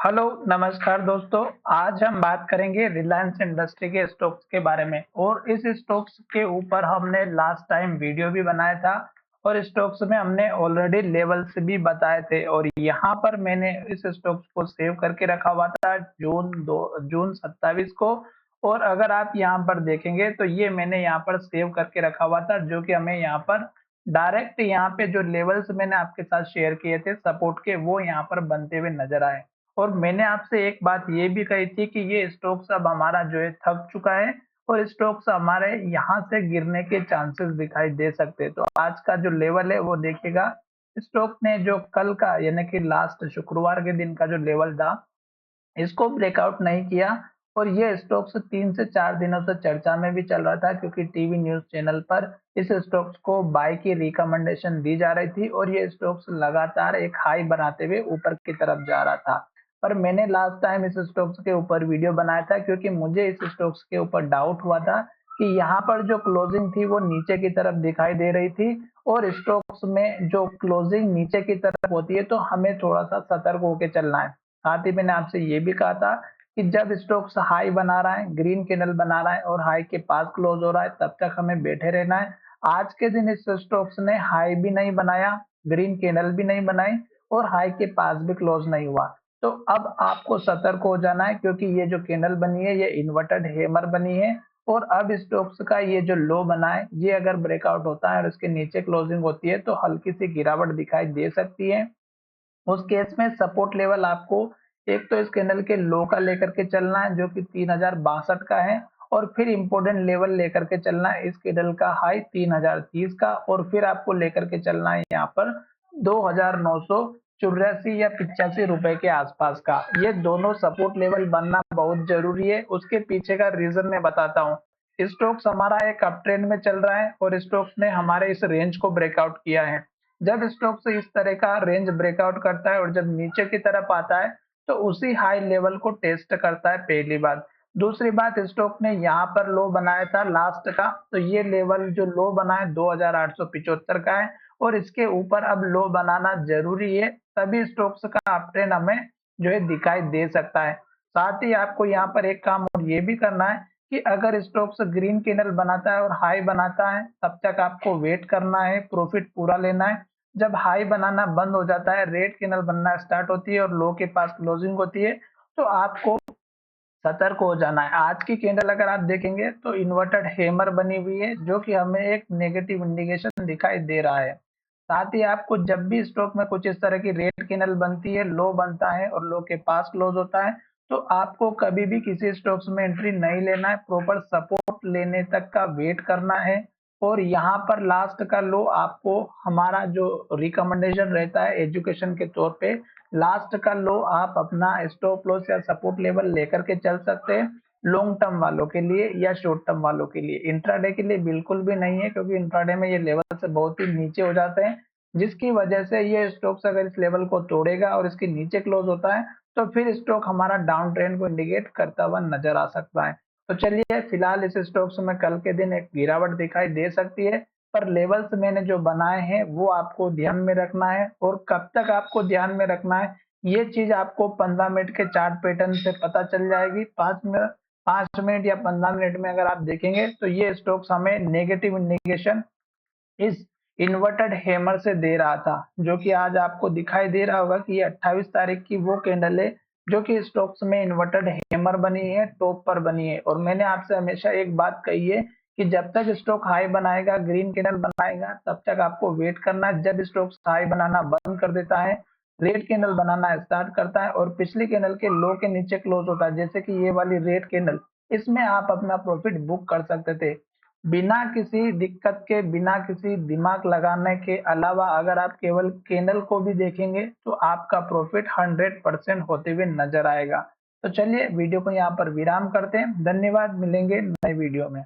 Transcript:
Hello, नमस्कार दोस्तों। आज हम बात करेंगे रिलायंस इंडस्ट्री के स्टॉक्स के बारे में और इस स्टॉक्स के ऊपर हमने लास्ट टाइम वीडियो भी बनाया था और स्टॉक्स में हमने ऑलरेडी लेवल्स भी बताए थे और यहाँ पर मैंने इस स्टॉक्स को सेव करके रखा हुआ था जून 27 को। और अगर आप यहाँ पर देखेंगे तो ये मैंने यहाँ पर सेव करके रखा हुआ था, जो कि हमें यहाँ पर डायरेक्ट यहाँ पे जो लेवल्स मैंने आपके साथ शेयर किए थे सपोर्ट के, वो यहाँ पर बनते हुए नजर आए। और मैंने आपसे एक बात ये भी कही थी कि ये स्टॉक्स अब हमारा जो है थक चुका है और स्टॉक्स हमारे यहाँ से गिरने के चांसेस दिखाई दे सकते हैं। तो आज का जो लेवल है वो देखिएगा, स्टॉक ने जो कल का यानी कि लास्ट शुक्रवार के दिन का जो लेवल था, इसको ब्रेकआउट नहीं किया। और ये स्टॉक्स 3 से 4 दिनों से चर्चा में भी चल रहा था, क्योंकि टीवी न्यूज चैनल पर इस स्टॉक्स को बाय की रिकमेंडेशन दी जा रही थी और ये स्टॉक्स लगातार एक हाई बनाते हुए ऊपर की तरफ जा रहा था। पर मैंने लास्ट टाइम इस स्टॉक्स के ऊपर वीडियो बनाया था, क्योंकि मुझे इस स्टॉक्स के ऊपर डाउट हुआ था कि यहाँ पर जो क्लोजिंग थी वो नीचे की तरफ दिखाई दे रही थी। और स्टॉक्स में जो क्लोजिंग नीचे की तरफ होती है तो हमें थोड़ा सा सतर्क होकर चलना है। साथ ही मैंने आपसे ये भी कहा था कि जब स्टॉक्स हाई बना रहा है, ग्रीन कैंडल बना रहा है और हाई के पास क्लोज हो रहा है, तब तक हमें बैठे रहना है। आज के दिन इस स्टॉक्स ने हाई भी नहीं बनाया, ग्रीन कैंडल भी नहीं बनाई और हाई के पास भी क्लोज नहीं हुआ। तो अब आपको सतर्क हो जाना है, क्योंकि ये जो कैंडल बनी है ये इन्वर्टेड हैमर बनी है। और अब स्टॉक्स का ये जो लो बना है, ये अगर ब्रेकआउट होता है और इसके नीचे क्लोजिंग होती है तो हल्की सी गिरावट दिखाई दे सकती है। उस केस में सपोर्ट लेवल आपको एक तो इस कैंडल के लो का लेकर के चलना है, जो कि 3062 का है। और फिर इंपॉर्टेंट लेवल लेकर के चलना है इस कैंडल का हाई 3030 का। और फिर आपको लेकर के चलना है यहाँ पर 2984 या 85 रुपए के आसपास का। ये दोनों सपोर्ट लेवल बनना बहुत जरूरी है। उसके पीछे का रीजन मैं बताता हूँ। स्टॉक्स हमारा एक अप ट्रेंड में चल रहा है और स्टॉक्स ने हमारे इस रेंज को ब्रेकआउट किया है। जब स्टॉक से इस तरह का रेंज ब्रेकआउट करता है और जब नीचे की तरफ आता है तो उसी हाई लेवल को टेस्ट करता है, पहली बात। दूसरी बात, स्टॉक ने यहाँ पर लो बनाया था लास्ट का, तो ये लेवल जो लो बना है 2875 का है और इसके ऊपर अब लो बनाना जरूरी है, तभी स्टॉक्स का अपट्रेंड हमें जो है दिखाई दे सकता है। साथ ही आपको यहाँ पर एक काम और ये भी करना है कि अगर स्टॉक्स ग्रीन कैंडल बनाता है और हाई बनाता है, तब तक आपको वेट करना है, प्रॉफिट पूरा लेना है। जब हाई बनाना बंद हो जाता है, रेड कैंडल बनना स्टार्ट होती है और लो के पास क्लोजिंग होती है, तो आपको सतर्क हो जाना है। आज की कैंडल अगर आप देखेंगे तो इन्वर्टेड हैमर बनी हुई है, जो कि हमें एक नेगेटिव इंडिकेशन दिखाई दे रहा है। साथ ही आपको जब भी स्टॉक में कुछ इस तरह की रेड कैंडल बनती है, लो बनता है और लो के पास क्लोज होता है, तो आपको कभी भी किसी स्टॉक्स में एंट्री नहीं लेना है, प्रॉपर सपोर्ट लेने तक का वेट करना है। और यहाँ पर लास्ट का लो आपको, हमारा जो रिकमेंडेशन रहता है एजुकेशन के तौर पे, लास्ट का लो आप अपना स्टॉप लॉस या सपोर्ट लेवल लेकर के चल सकते हैं, लॉन्ग टर्म वालों के लिए या शॉर्ट टर्म वालों के लिए। इंट्राडे के लिए बिल्कुल भी नहीं है, क्योंकि इंट्राडे में ये लेवल से बहुत ही नीचे हो जाते हैं, जिसकी वजह से ये स्टॉक्स अगर इस लेवल को तोड़ेगा और इसके नीचे क्लोज होता है तो फिर स्टॉक हमारा डाउन ट्रेंड को इंडिकेट करता हुआ नजर आ सकता है। तो चलिए, फिलहाल इस स्टॉक्स में कल के दिन एक गिरावट दिखाई दे सकती है, पर लेवल्स मैंने जो बनाए हैं वो आपको ध्यान में रखना है। और कब तक आपको ध्यान में रखना है, ये चीज आपको 15 मिनट के चार्ट पैटर्न से पता चल जाएगी। 5 मिनट या 15 मिनट में अगर आप देखेंगे तो ये स्टॉक्स हमें नेगेटिव इंडिकेशन इस इन्वर्टेड हैमर से दे रहा था, जो कि आज आपको दिखाई दे रहा होगा कि ये 28 तारीख की वो कैंडल है जो कि स्टॉक्स में इन्वर्टेड हैमर बनी है, टॉप पर बनी है। और मैंने आपसे हमेशा एक बात कही है कि जब तक स्टॉक हाई बनाएगा, ग्रीन कैंडल बनाएगा, तब तक आपको वेट करना है। जब स्टॉक हाई बनाना बंद कर देता है, रेड कैंडल बनाना स्टार्ट करता है और पिछली कैंडल के लो के नीचे क्लोज होता है, जैसे कि ये वाली रेड कैंडल, इसमें आप अपना प्रॉफिट बुक कर सकते थे बिना किसी दिक्कत के, बिना किसी दिमाग लगाने के अलावा। अगर आप केवल कैंडल को भी देखेंगे तो आपका प्रॉफिट 100% होते हुए नजर आएगा। तो चलिए, वीडियो को यहाँ पर विराम करते हैं। धन्यवाद, मिलेंगे नए वीडियो में।